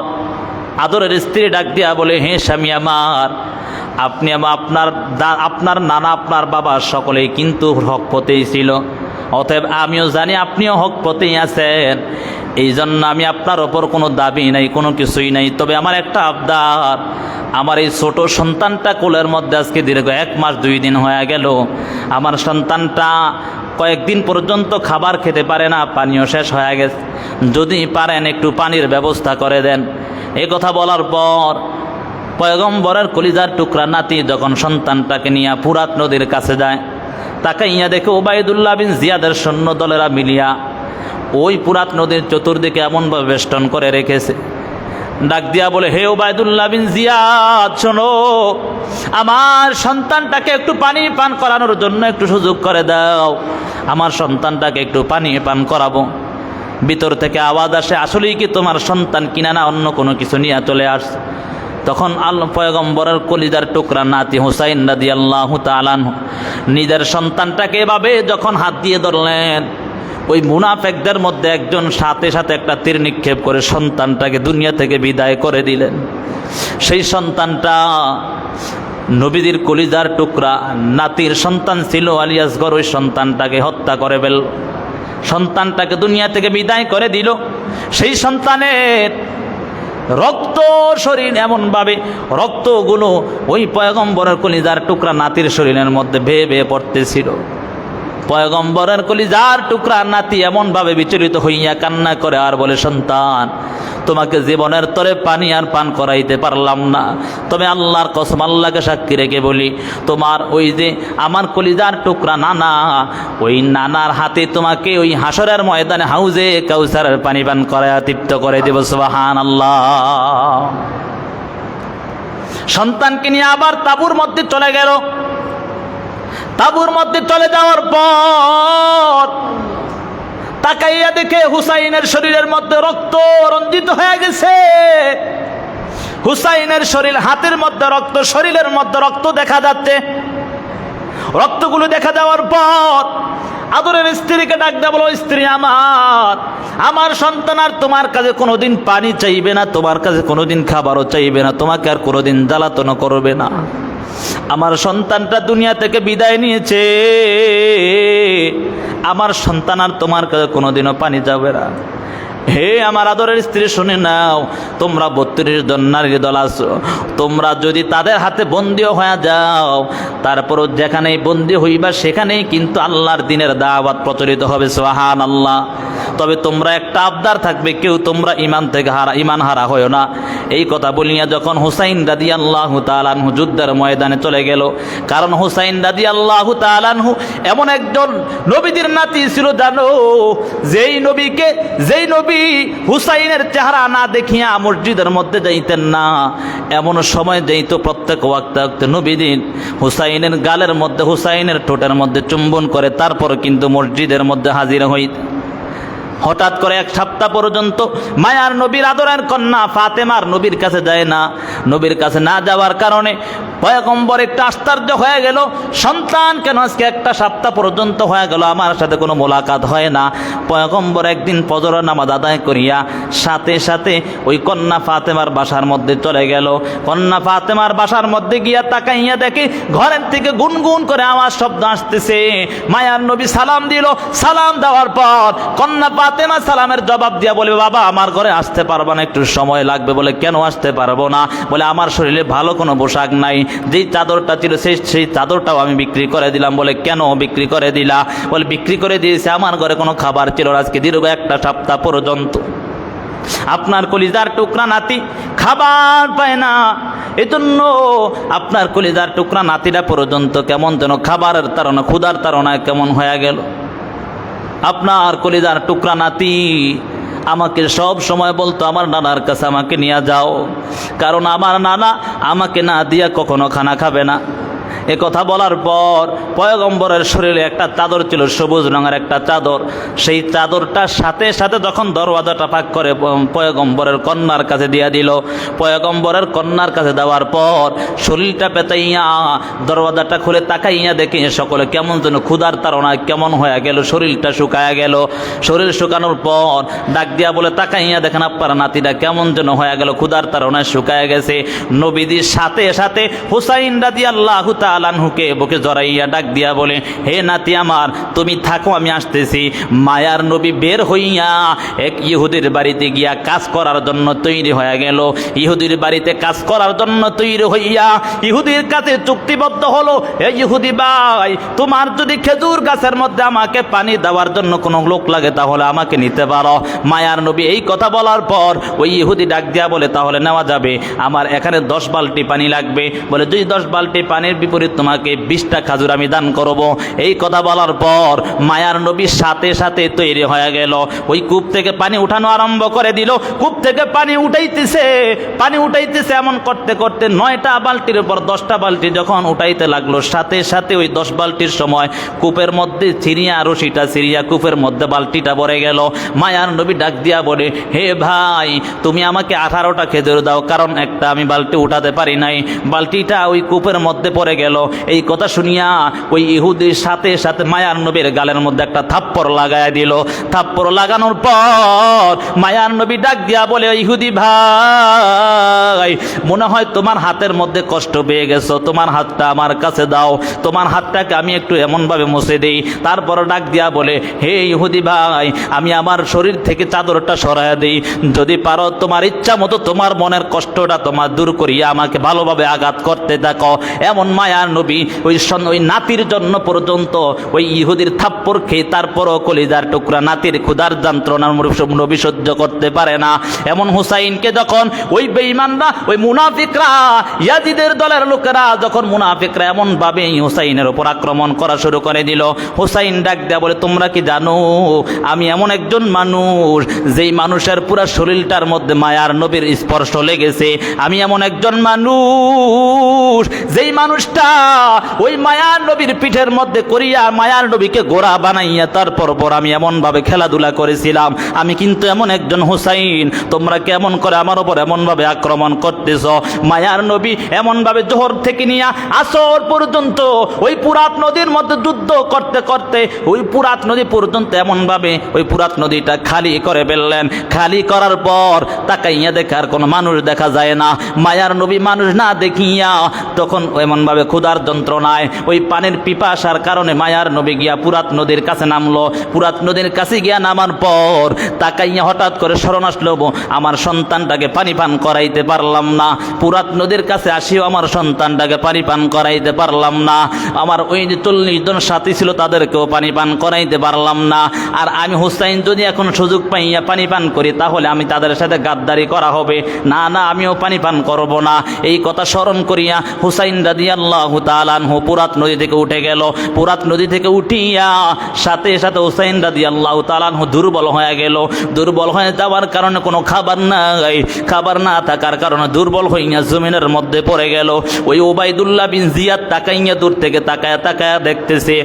আদরের স্ত্রী ডাক দিয়া বলে, হে স্বামী আমার, আপনি আপনার নানা আপনার বাবা সকলেই কিন্তু হক পথেই ছিল, অতএব আমিও জানি আপনিও হক পথেই আছেন, এই জন্য আমি আপনার ওপর কোনো দাবি নাই, কোনো কিছুই নাই। তবে আমার একটা আবদার, আমার এই ছোট সন্তানটা কোলের মধ্যে আজকে দীর্ঘ 1 মাস 2 দিন হয়ে গেল, আমার সন্তানটা কয়েকদিন পর্যন্ত খাবার খেতে পারে না, পানিও শেষ হয়ে গেছে, যদি পারেন একটু পানির ব্যবস্থা করে দেন। এই কথা বলার পর পয়গম্বরের কলিজার টুকরা নাতি যখন সন্তানটাকে নিয়ে ফুরাত নদীর কাছে যায়, তাকাইয়া দেখে ওবায়দুল্লাহ বিন জিয়াদের সৈন্য দলেরা মিলিয়া ওই ফুরাত নদীর চতুর্দিকে এমনভাবে বেষ্টন করে রেখেছে। ডাক দিয়া বলে, হে ওবায়দুল্লাহ বিন জিয়াদ, শোনো, আমার সন্তানটাকে একটু পানি পান করানোর জন্য একটু সুযোগ করে দাও, আমার সন্তানটাকে একটু পানি পান করাবো। ভিতর থেকে আওয়াজ আসে, আসলেই কি তোমার সন্তান কিনা না অন্য কোনো কিছু নিয়ে চলে আসছে। তখন পয়গম্বরের কলিজার টুকরা নাতি হুসাইন রাদিয়াল্লাহু তাআলা আনহু নিজের সন্তানটাকে এভাবে যখন হাত দিয়ে ধরলেন, ওই মুনাফেকদের মধ্যে একজন সাথে সাথে একটা তীর নিক্ষেপ করে সন্তানটাকে দুনিয়া থেকে বিদায় করে দিলেন। সেই সন্তানটা নবীদের কলিজার টুকরা নাতির সন্তান ছিল আলী আসগর, ওই সন্তানটাকে হত্যা করে ফেলল, সন্তানটাকে দুনিয়া থেকে বিদায় করে দিল। সেই সন্তানের রক্ত শরীর এমনভাবে রক্তগুলো ওই পয়গম্বরের কলিজার টুকরা নাতির শরীরের মধ্যে বেয়ে বেয়ে পড়তেছিল। পয়গম্বরের কলিজার টুকরা নাতি এমনভাবে বিচলিত হইয়া কান্না করে আর বলে, সন্তান, তোমাকে জীবনের তরে পানি আর পান করাইতে পারলাম না, তবে আল্লাহর কসম, আল্লাহকে সাক্ষী রেখে বলি, তোমার ওই যে আমার কলিজার টুকরা নানা, ওই নানার হাতে তোমাকে ওই হাসরের ময়দানে হাউজে কাউসারের পানি পান করায়া তৃপ্ত করে দেব। সুবহানাল্লাহ। সন্তানকে নিয়ে আবার তাঁবুর মধ্যে চলে গেল। তাঁবুর মধ্যে চলে যাওয়ার পর তাকাইয়া দেখে হুসাইনের শরীরের মধ্যে রক্ত রঞ্জিত হয়ে গেছে। হুসাইনের শরীর, হাতের মধ্যে রক্ত, শরীরের মধ্যে রক্ত দেখা যাচ্ছে। রক্তগুলো দেখা যাওয়ার পর আদরের স্ত্রীকে ডাক দেয়া বলো, স্ত্রী আমার সন্তান আর তোমার কাছে কোনোদিন পানি চাইবে না, তোমার কাছে কোনোদিন খাবারও চাইবে না, তোমাকে আর কোনোদিন জ্বালাতন করবে না। আমার সন্তানটা দুনিয়া থেকে বিদায় নিয়েছে, আমার সন্তান আর তোমার কাছে কোনোদিনও পানি যাবে না। হে আমার আদরের স্ত্রী, শুনে নাও, তোমরা 32 জন নারীর দল আছো, তোমরা যদি তাদের হাতে বন্দীও হয়ে যাও, তারপরও যেখানেই বন্দী হইবা সেখানেই কিন্তু আল্লাহর দ্বীনের দাওয়াত প্রচলিত হবে। সুবহানাল্লাহ। তবে তোমরা একটা আবদার থাকবে, কেউ তোমরা ঈমান হারা হয়ো না। এই কথা বলিয়া যখন হুসাইন রাদিয়াল্লাহু তাআলা আনহু যুদ্ধের ময়দানে চলে গেল, কারণ হুসাইন রাদিয়াল্লাহু তাআলা আনহু এমন একজন নবীদের নাতি ছিল, জানো, যেই নবী হুসাইনের চেহারা না দেখিয়া মসজিদের মধ্যে যাইতেন না। এমন সময় যাইত প্রত্যেক ওয়াক্তে নবীদিন হুসাইনের গালের মধ্যে, হুসাইনের ঠোঁটের মধ্যে চুম্বন করে তারপর কিন্তু মসজিদের মধ্যে হাজির হইত। হঠাৎ করে 1 সপ্তাহ পর্যন্ত মায়ার নবীর আদরের কন্যা ফাতেমার নবীর কাছে যায় না। নবীর কাছে না যাওয়ার কারণে পয়গম্বর একটু আশ্চর্য হয়ে গেল, সন্তান কেন আজকে 1 সপ্তাহ পর্যন্ত হয়ে গেল আমার সাথে কোনো মোলাকাত হয় না। পয়গম্বর একদিন ফজরের নামাজ আদায় করিয়া সাথে সাথে ওই কন্যা ফাতেমার বাসার মধ্যে চলে গেল। কন্যা ফাতেমার বাসার মধ্যে গিয়া তাকাইয়া দেখে ঘরের থেকে গুনগুন করে আওয়াজ শব্দ আসতেছে। মায়ার নবী সালাম দিল। সালাম দেওয়ার পর কন্যা ফাতেমা সালামের জবাব দিয়া বলে, বাবা আমার ঘরে আসতে পারবা না, একটু সময় লাগবে। বলে কেন আসতে পারবো না? বলে আমার শরীরে ভালো কোনো পোশাক নাই, যেই চাদরটা ছিল সেই চাদরটাও আমি বিক্রি করে দিলাম। বলে কেন বিক্রি করে দিলা? বলে বিক্রি করে দিয়েছে, আমার ঘরে কোনো খাবার ছিল না আজকে দীর্ঘ একটা সপ্তাহ পর্যন্ত। আপনার কলিজার টুকরা নাতি খাবার পায় না, এজন্য আপনার কলিজার টুকরা নাতিরা পর্যন্ত কেমন যেন খাবারের তাড়না, ক্ষুধার তাড়নায় কেমন হয়ে গেল। আপনার কলিজার টুকরা নাতি আমাকে সব সময় বলতো, আমার নানার কাছে আমাকে নিয়ে যাও, কারণ আমার নানা আমাকে না দিয়া কখনো খানা খাবে না। এ কথা বলার পর পয়গম্বরের শরীরে একটা চাদর ছিল, সবুজ রঙের একটা চাদর। সেই চাদরটার সাথে সাথে যখন দরওয়াজাটা পাক করে পয়গম্বরের কন্যার কাছে দিয়া দিল। পয়গম্বরের কন্যার কাছে দেওয়ার পর শরীরটা পেতাইয়া দরওয়াজাটা খুলে তাকাইয়া দেখে সকলে কেমন যেন ক্ষুধার তাড়নায় কেমন হয়ে গেল, শরীরটা শুকায়া গেল। শরীর শুকানোর পর ডাক দিয়া বলে, তাকাইয়া দেখেন আপনার নাতিটা কেমন যেন হয়ে গেল, ক্ষুধার তাড়নায় শুকায়া গেছে। নবীজির সাথে সাথে হুসাইন রাদিয়াল্লাহু তাআলা আনহুকে বুকে জড়াইয়া ডাক দিয়া বলে, হে নাতি আমার, তুমি থাকো, আমি আসতেছি। মায়ার নবী বের হইয়া এক ইহুদির বাড়িতে গিয়া কাজ করার জন্য তৈরি হয়ে গেল। ইহুদির বাড়িতে কাজ করার জন্য তৈরি হইয়া ইহুদির কাছে চুক্তিবদ্ধ হলো, এই ইহুদি ভাই, তোমার যদি খেজুর গাছের মধ্যে আমাকে পানি দেওয়ার জন্য কোনো লোক লাগে তাহলে আমাকে নিতে পারো। মায়ার নবী এই কথা বলার পর ওই ইহুদি ডাক দিয়া বলে, তাহলে নেওয়া যাবে, আমার এখানে 10 বালতি পানি লাগবে। বলে, যদি 10 বালতি পানির বিপরীত তোমাকে 20টা খাজুর আমি দান করব। এই কথা বলার পর মায়ার নবীর সাথে সাথে তৈরি হয়ে গেল। ওই কূপ থেকে পানি উঠানো আরম্ভ করে দিল। কূপ থেকে পানি উঠাইতেছে, এমন করতে করতে 9টা বালতির উপর 10টা বালতি যখন উঠাইতে লাগলো, সাথে সাথে ওই 10 বালতির সময় কূপের মধ্যে রশিটা ছিঁড়িয়া কূপের মধ্যে বালতিটা ভরে গেল। মায়ার নবী ডাক দিয়া বলে, হে ভাই, তুমি আমাকে 18টা খেজুর দাও, কারণ একটা আমি বালতি উঠাতে পারি নাই, বালতিটা ওই কূপের মধ্যে পড়ে গেল। এই কথা শুনিয়া ওই ইহুদির সাথে সাথে মায়ার নবীর গালের মধ্যে একটা থাপ্পড় লাগায় দিল। থাপ্পড় লাগানোর পর মায়ার নবী ডাক দিয়া বলে, ইহুদি ভাই, মনে হয় তোমার হাতের মধ্যে কষ্ট পেয়ে গেছো, তোমার হাতটা আমার কাছে দাও, তোমার হাতটাকে আমি একটু এমন ভাবে মুছে দেই। তারপর ডাক দিয়া বলে, হে ইহুদি ভাই, আমি আমার শরীর থেকে চাদরটা সরাইয়া দিই, যদি পারো তোমার ইচ্ছা মতো তোমার মনের কষ্টটা তোমার দূর করিয়া আমাকে ভালোভাবে আঘাত করতে থাকো। এমন মায়ার নবী ওই নাতির জন্য পর্যন্ত ওই ইহুদির থাপ্পড় খেয়ে তারপরও কলিজার টুকরা নাতির ক্ষুধার যন্ত্রণার নবী সহ্য করতে পারে না। এমন হুসাইনকে যখন ওই বেঈমানরা, ওই মুনাফিকরা, ইয়াজিদের দলের লোকেরা যখন মুনাফিকরা এমন ভাবে হুসাইনের উপর আক্রমণ করা শুরু করে দিল, হুসাইন ডাক দেয়া বলে, তোমরা কি জানো আমি এমন একজন মানুষ যেই মানুষের পুরা শরীরটার মধ্যে মায়ার নবীর স্পর্শ লেগেছে? আমি এমন একজন মানুষ যেই মানুষটা ওই মায়ার নবীর পিঠের মধ্যে করিয়া মায়ার নবীকে গোড়া বানাইয়া তারপর আমি এমন ভাবে খেলাধুলা করেছিলাম। আমি কিন্তু এমন একজন হুসাইন, তোমরা কেমন করে আমার উপর এমন ভাবে আক্রমণ করতেছ? মায়ার নবী এমন ভাবে জোহর থেকে নিয়ে আসর পর্যন্ত ওই পুরাত নদীর মধ্যে যুদ্ধ করতে করতে ওই পুরাত নদী পর্যন্ত এমন ভাবে ওই পুরাত নদীটা খালি করে ফেললেন। খালি করার পর তাকাইয়া দেখার কোনো মানুষ দেখা যায় না। মায়ার নবী মানুষ না দেখিয়া তখন এমন ভাবে ক্ষুধার যন্ত্রণায় ওই পানির পিপাসার কারণে মায়ার নবী গিয়া পুরাত নদীর কাছে নামলো। পুরাত নদীর কাছে গিয়া নামার পর তাকাইয়া হঠাৎ করে স্মরণ আসলো, আমার সন্তানটাকে পানি পান করাইতে পারলাম না। পুরাত নদীর কাছে আসিও আমার সন্তানটাকে পানি পান করাইতে পারলাম না। আমার ওই যে 40 জন সাথী ছিল তাদেরকেও পানি পান করাইতে পারলাম না। আর আমি হুসাইন যদি এখন সুযোগ পাইয়া পানি পান করি তাহলে আমি তাদের সাথে গাদ্দারি করা হবে। না না, আমিও পানি পান করব না। এই কথা স্মরণ করিয়া হুসাইন রাদিয়াল্লাহু তাআলা আনহু পুরাত নদী থেকে উঠে গেল। পুরাত নদী থেকে উঠিয়া সাথে সাথে হুসাইন রাদিয়াল্লাহু তাআলা আনহু দুর্বল হয়ে গেল। দুর্বল হয়ে যাওয়ার কারণে কোনো খাবার নাই, খাবার না থাকার কারণে দুর্বল হইয়া জমিনের মধ্যে পড়ে গেল। ওই উবাইদুল্লাহ বিন জিয়াদ তাকাইয়া দূর থেকে তাকায়া তাকায়া দেখতেছে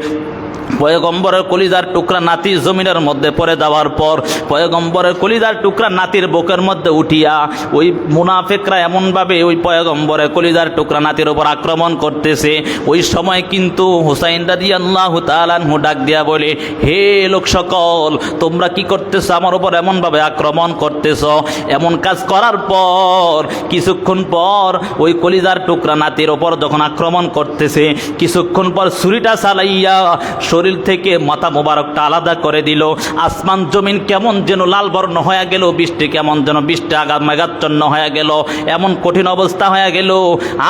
পয়গম্বরের কলিজার টুকরা নাতি জমিনের মধ্যে পড়ে যাওয়ার পর পয়গম্বরের কলিজার টুকরা নাতির বুকের মধ্যে উঠিয়া ওই মুনাফিকরা এমনভাবে ওই পয়গম্বরের কলিজার টুকরা নাতির উপর আক্রমণ করতেছে। ওই সময় কিন্তু হুসাইন রাদিয়াল্লাহু তাআলা আনহু ডাক দিয়া বলে, হে লোক সকল, তোমরা কি করতেছো? আমার উপর এমনভাবে আক্রমণ করতেছো। এমন কাজ করার পর কিছুক্ষণ পর ওই কলিজার টুকরা নাতির উপর যখন আক্রমণ করতেছে, কিছুক্ষণ পর ছুরিটা চালাইয়া শরীর থেকে মাথা মোবারকটা আলাদা করে দিল। আসমান জমিন কেমন যেন লাল বর্ণ হয়ে গেল, বৃষ্টি কেমন যেন বৃষ্টি আঘাত মেঘাচ্ছন্ন হয়ে গেল, এমন কঠিন অবস্থা হয়ে গেল।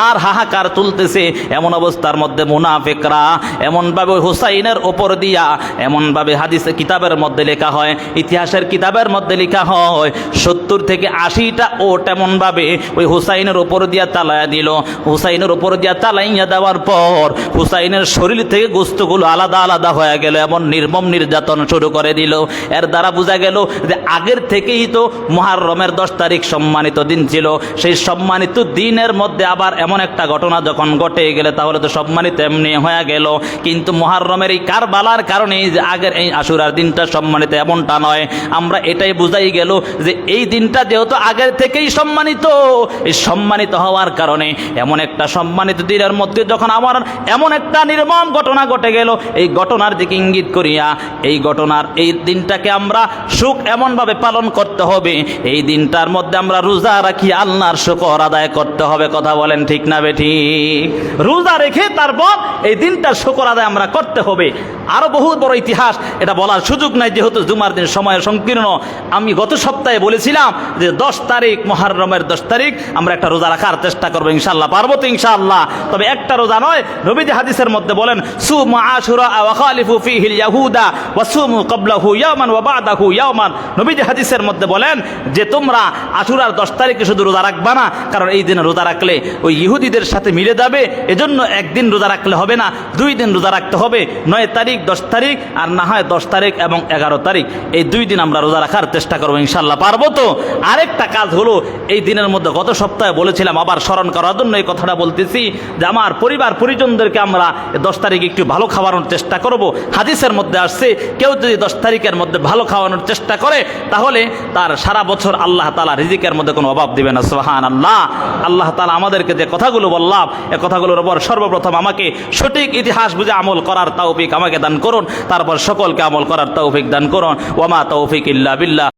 আর হাহাকার তুলতেছে। এমন অবস্থার মধ্যে মুনাফিকরা এমনভাবে হুসাইনের ওপর দিয়া, এমনভাবে হাদিসে কিতাবের মধ্যে লেখা হয়, ইতিহাসের কিতাবের মধ্যে লেখা হয় 70 থেকে 80টা ওট এমনভাবে ওই হুসাইনের ওপর দিয়া চালাইয়া দিল। হুসাইনের ওপর দিয়া চালাইয়া দেওয়ার পর হুসাইনের শরীর থেকে গোস্তগুলো আলাদা আলাদা হয়ে গেল, এমন নির্মম নির্যাতন শুরু করে দিল। এর দ্বারা বোঝা গেল যে আগের থেকেই তো মুহররমের 10 তারিখ সম্মানিত দিন ছিল। সেই সম্মানিত দিনের মধ্যে আবার এমন একটা ঘটনা যখন ঘটে গেলে তাহলে তো সম্মানিত এমনি হয়ে গেল। কিন্তু মুহররমের এই কারবালার কারণে যে আগের এই আশুরার দিনটা সম্মানিত এমনটা নয়। আমরা এটাই বুঝাই গেল যে এই দিনটা যেহেতু আগের থেকেই সম্মানিত, এই সম্মানিত হওয়ার কারণে এমন একটা সম্মানিত দিনের মধ্যে যখন আমার এমন একটা নির্মম ঘটনা ঘটে গেল, এই ঘটনার দিকে ইঙ্গিত করিয়া এই ঘটনার এই দিনটাকে আমরা সুখ এমনভাবে পালন করতে হবে, এই দিনটার মধ্যে আমরা রোজা রাখি আল্লাহর শুকর আদায় করতে হবে। কথা বলেন ঠিক না বেঠিক? রোজা রেখে তারপর এই দিনটার শুকর আদায় আমরা করতে হবে। আরো বহুত বড় ইতিহাস, এটা বলার সুযোগ নাই যেহেতু জুমার দিন সময় সংকীর্ণ। আমি গত সপ্তাহে বলেছিলাম যে 10 তারিখ মুহররমের 10 তারিখ আমরা একটা রোজা রাখার চেষ্টা করবো, ইনশাআল্লাহ পারবো তো ইনশাআল্লাহ। তবে একটা রোজা নয়, নবীজি হাদিসের মধ্যে বলেন সুমু আশুরা ওয়া খালিফু ফীহিল ইয়াহুদা ওয়া সুমু ক্বাবলাহু ইয়াওমান ওয়া বা'দাহু ইয়াওমান। নবীজি হাদিসের মধ্যে বলেন যে তোমরা আশুরার 10 তারিখে শুধু রোজা রাখবা না, কারণ এই দিনে রোজা রাখলে ওই ইহুদিদের সাথে মিলে যাবে, এজন্য একদিন রোজা রাখলে হবে না, 2 দিন রোজা রাখতে হবে, 9 তারিখ 10 তারিখ আর না হয় 10 তারিখ এবং 11 তারিখ, এই 2 দিন আমরা রোজা রাখার চেষ্টা করবো, ইনশাআল্লাহ পারবো তো। আরেকটা কাজ হলো, এই দিনের মধ্যে গত সপ্তাহে বলেছিলাম, আবার স্মরণ করার জন্য এই কথাটা বলতেছি যে আমার পরিবার পরিজনদেরকে আমরা 10 তারিখ একটু ভালো খাওয়ানোর চেষ্টা করব। হাদিসের মধ্যে আসছে কেউ যদি 10 তারিখের মধ্যে ভালো খাওয়ানোর চেষ্টা করে তাহলে তার সারা বছর আল্লাহ তাআলা রিজিকের মধ্যে কোনো অভাব দিবে না। সুবহানাল্লাহ। আল্লাহ তাআলা আমাদেরকে যে কথাগুলো বললাম, এই কথাগুলোর উপর সর্বপ্রথম আমাকে সঠিক ইতিহাস বুঝে আমল করার তৌফিক আমাকে দান করুন, তারপর সকলকে আমল করার তৌফিক দান করুন। ওয়া মা তৌফিক ইল্লা বিল্লাহ।